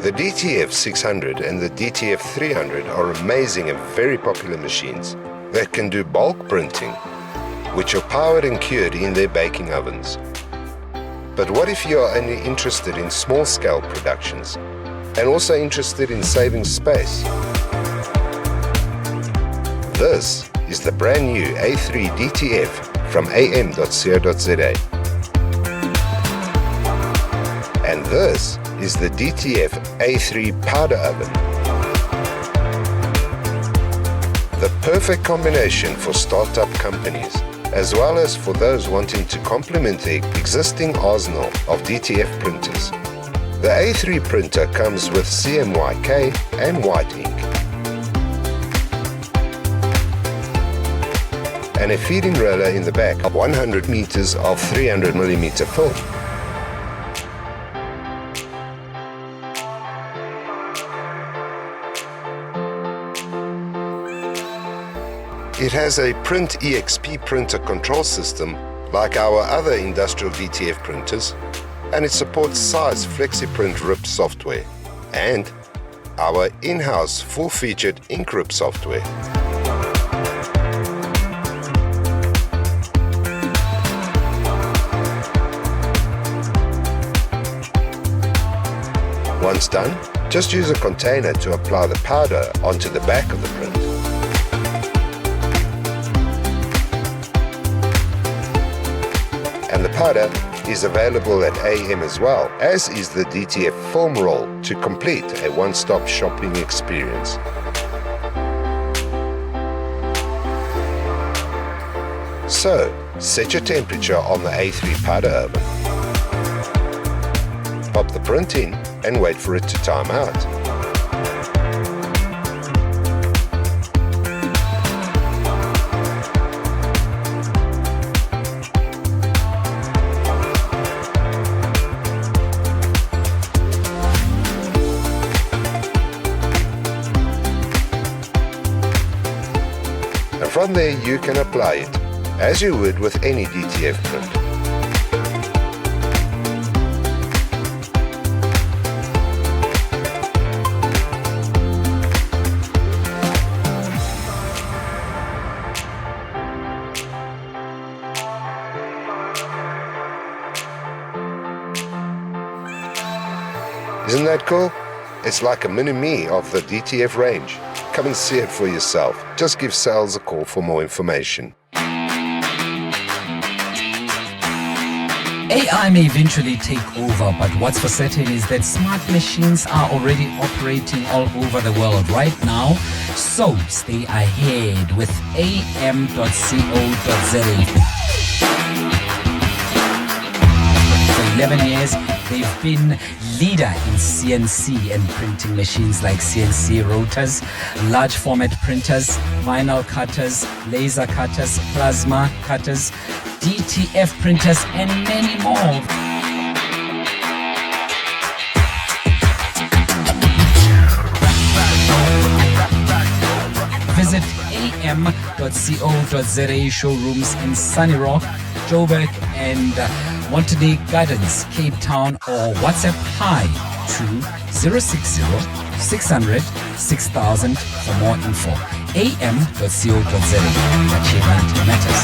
The DTF600 and the DTF300 are amazing and very popular machines that can do bulk printing, which are powered and cured in their baking ovens. But what if you are only interested in small-scale productions and also interested in saving space? This is the brand new A3 DTF from AM.CO.za. And this is the DTF A3 powder oven. The perfect combination for startup companies, as well as for those wanting to complement their existing arsenal of DTF printers. The A3 printer comes with CMYK and white ink, and a feeding roller in the back of 100 meters of 300mm film. It has a PrintExp printer control system like our other industrial DTF printers, and it supports size FlexiPrint RIP software and our in-house full-featured InkRIP software. Once done, just use a container to apply the powder onto the back of the print. And the powder is available at AM as well, as is the DTF film roll to complete a one-stop shopping experience. So, set your temperature on the A3 powder oven. Pop the print in and wait for it to time out. And from there you can apply it, as you would with any DTF printer. Isn't that cool? It's like a mini-me of the DTF range. Come and see it for yourself. Just give sales a call for more information. AI may eventually take over, but what's for certain is that smart machines are already operating all over the world right now. So stay ahead with AM.CO.za. For 11 years, they've been leader in CNC and printing machines like CNC rotors, large format printers, vinyl cutters, laser cutters, plasma cutters, DTF printers, and many more. Visit am.co.za showrooms in Sunny Rock, Joburg, and Monterey Gardens, Cape Town, or WhatsApp hi to 060-600-6000 for more info. am.co.za. Achievement matters.